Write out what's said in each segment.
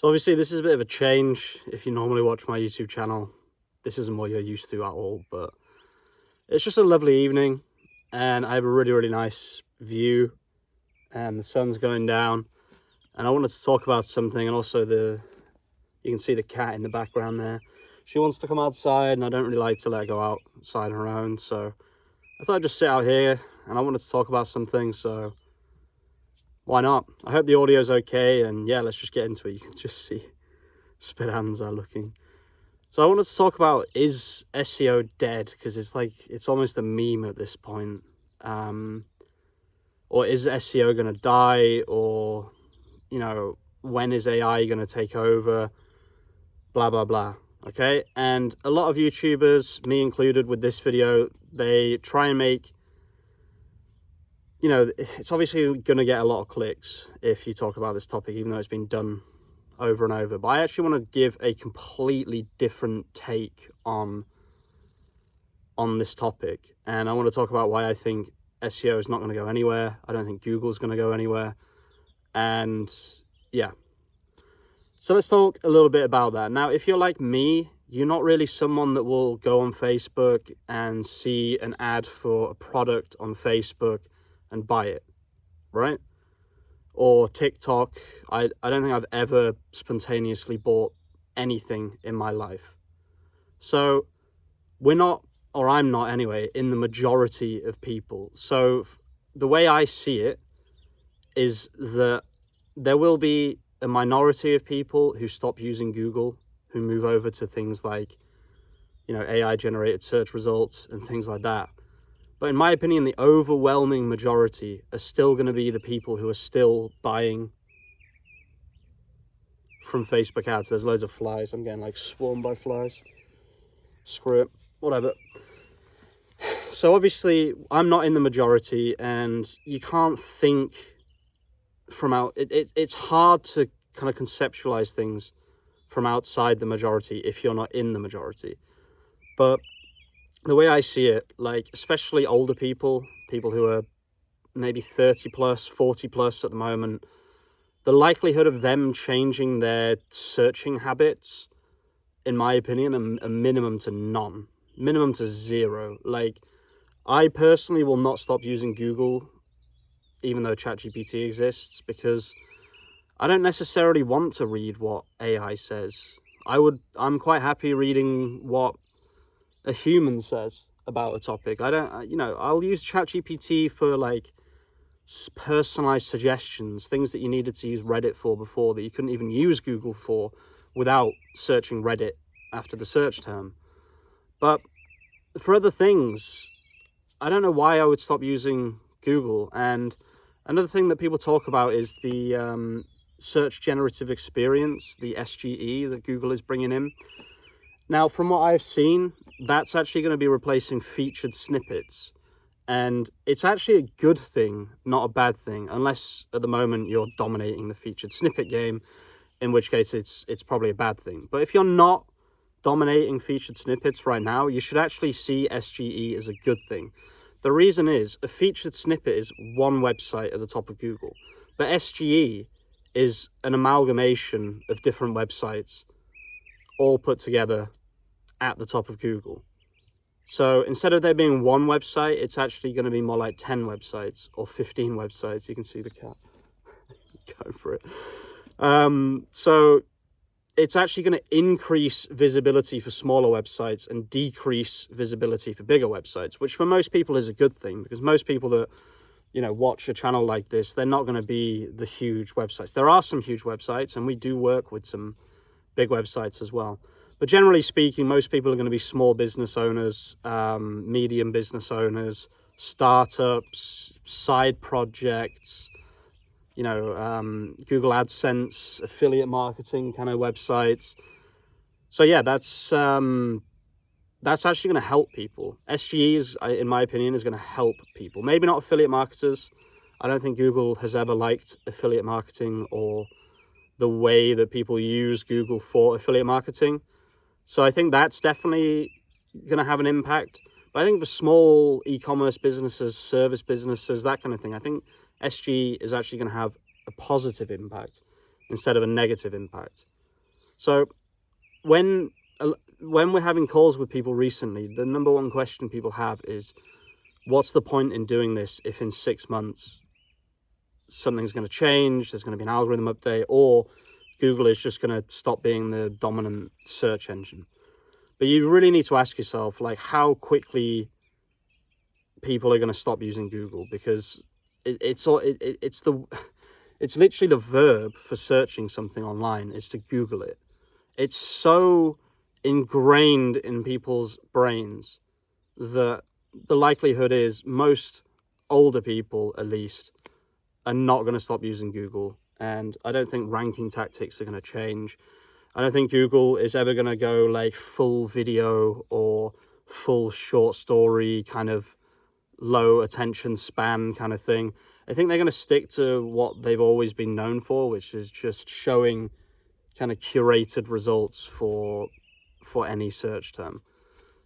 So obviously this is a bit of a change. If you normally watch my YouTube channel, this isn't what you're used to at all, but it's just a lovely evening and I have a really nice view and the sun's going down, and I wanted to talk about something. And also you can see the cat in the background there. She wants to come outside and I don't really like to let her go outside on her own, so I thought I'd just sit out here and I wanted to talk about something, so why not? I hope the audio's okay, and yeah, let's just get into it. You can just see spit hands are looking. So I wanted to talk about, is SEO dead? Because it's almost a meme at this point. Or is SEO going to die? Or, when is AI going to take over? Blah, blah, blah. Okay. And a lot of YouTubers, me included with this video, they try and make, it's obviously going to get a lot of clicks if you talk about this topic, even though it's been done over and over. But I actually want to give a completely different take on this topic, and I want to talk about why I think SEO is not going to go anywhere. I don't think Google's going to go anywhere. And yeah, so let's talk a little bit about that. Now, if you're like me, you're not really someone that will go on Facebook and see an ad for a product on Facebook and buy it, right? Or TikTok. I don't think I've ever spontaneously bought anything in my life. So we're not, or I'm not anyway, in the majority of people. So the way I see it is that there will be a minority of people who stop using Google, who move over to things like, AI generated search results and things like that. But in my opinion, the overwhelming majority are still going to be the people who are still buying from Facebook ads. There's loads of flies. I'm getting swarmed by flies. Screw it. Whatever. So obviously, I'm not in the majority, and you can't think from out. It's hard to kind of conceptualize things from outside the majority if you're not in the majority. But the way I see it, especially older people who are maybe 30 plus, 40 plus at the moment, the likelihood of them changing their searching habits, in my opinion, a minimum to none, minimum to zero. I personally will not stop using Google, even though ChatGPT exists, because I don't necessarily want to read what AI says. I'm quite happy reading what a human says about a topic. I'll use ChatGPT for personalized suggestions, things that you needed to use Reddit for before that you couldn't even use Google for without searching Reddit after the search term. But for other things, I don't know why I would stop using Google. And another thing that people talk about is the search generative experience, the SGE that Google is bringing in. Now, from what I've seen, that's actually going to be replacing featured snippets. And it's actually a good thing, not a bad thing, unless at the moment you're dominating the featured snippet game, in which case it's probably a bad thing. But if you're not dominating featured snippets right now, you should actually see SGE as a good thing. The reason is, a featured snippet is one website at the top of Google, but SGE is an amalgamation of different websites all put together at the top of Google. So instead of there being one website, it's actually going to be more like 10 websites or 15 websites. You can see the cat. Go for it. So it's actually going to increase visibility for smaller websites and decrease visibility for bigger websites, which for most people is a good thing, because most people that, watch a channel like this, they're not going to be the huge websites. There are some huge websites, and we do work with some big websites as well. But generally speaking, most people are going to be small business owners, medium business owners, startups, side projects, Google AdSense, affiliate marketing kind of websites. So yeah, that's actually going to help people. SGE is, in my opinion, is going to help people. Maybe not affiliate marketers. I don't think Google has ever liked affiliate marketing or the way that people use Google for affiliate marketing. So I think that's definitely going to have an impact. But I think for small e-commerce businesses, service businesses, that kind of thing, I think SGE is actually going to have a positive impact instead of a negative impact. So when we're having calls with people recently, the number one question people have is, what's the point in doing this if in 6 months something's going to change, there's going to be an algorithm update, or Google is just going to stop being the dominant search engine? But you really need to ask yourself, like, how quickly people are going to stop using Google, because it's literally the verb for searching something online is to Google it. It's so ingrained in people's brains that the likelihood is most older people, at least, are not going to stop using Google. And I don't think ranking tactics are going to change. I don't think Google is ever going to go like full video or full short story, kind of low attention span kind of thing. I think they're going to stick to what they've always been known for, which is just showing kind of curated results for any search term.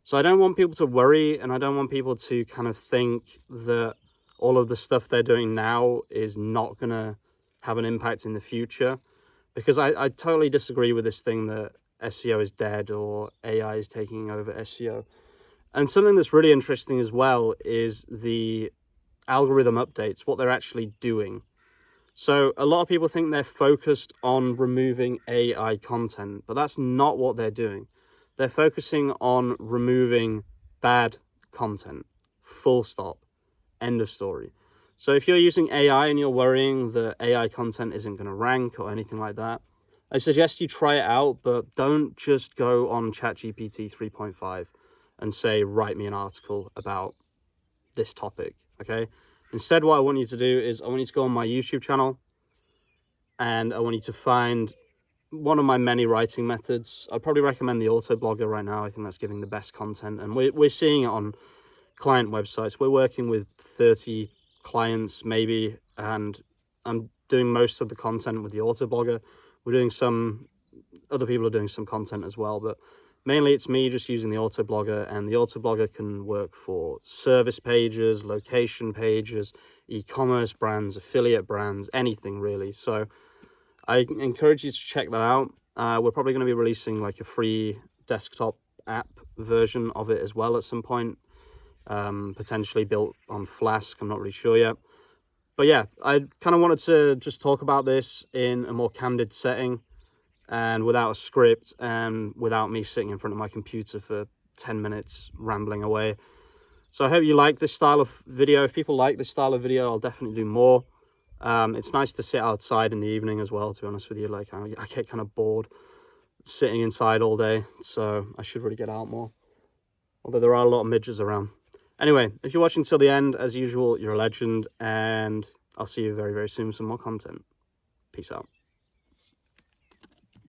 So I don't want people to worry, and I don't want people to kind of think that all of the stuff they're doing now is not going to have an impact in the future, because I totally disagree with this thing that SEO is dead or AI is taking over SEO. And something that's really interesting as well is the algorithm updates, what they're actually doing. So a lot of people think they're focused on removing AI content, but that's not what they're doing. They're focusing on removing bad content, full stop, end of story. So if you're using AI and you're worrying that AI content isn't going to rank or anything like that, I suggest you try it out, but don't just go on ChatGPT 3.5 and say, write me an article about this topic, okay? Instead, what I want you to do is I want you to go on my YouTube channel, and I want you to find one of my many writing methods. I'd probably recommend the Auto Blogger right now. I think that's giving the best content, and we're seeing it on client websites. We're working with 30 clients maybe, and I'm doing most of the content with the Auto Blogger. We're doing some, other people are doing some content as well, but mainly it's me just using the Auto Blogger, and the Auto Blogger can work for service pages, location pages, e-commerce brands, affiliate brands, anything really. So I encourage you to check that out. We're probably going to be releasing like a free desktop app version of it as well at some point, potentially built on Flask. I'm not really sure yet. But yeah, I kind of wanted to just talk about this in a more candid setting and without a script and without me sitting in front of my computer for 10 minutes rambling away. So I hope you like this style of video. If people like this style of video, I'll definitely do more. It's nice to sit outside in the evening as well, to be honest with you. Like, I get kind of bored sitting inside all day, so I should really get out more. Although there are a lot of midgets around. Anyway, if you're watching till the end, as usual, you're a legend, and I'll see you very, very soon with some more content. Peace out.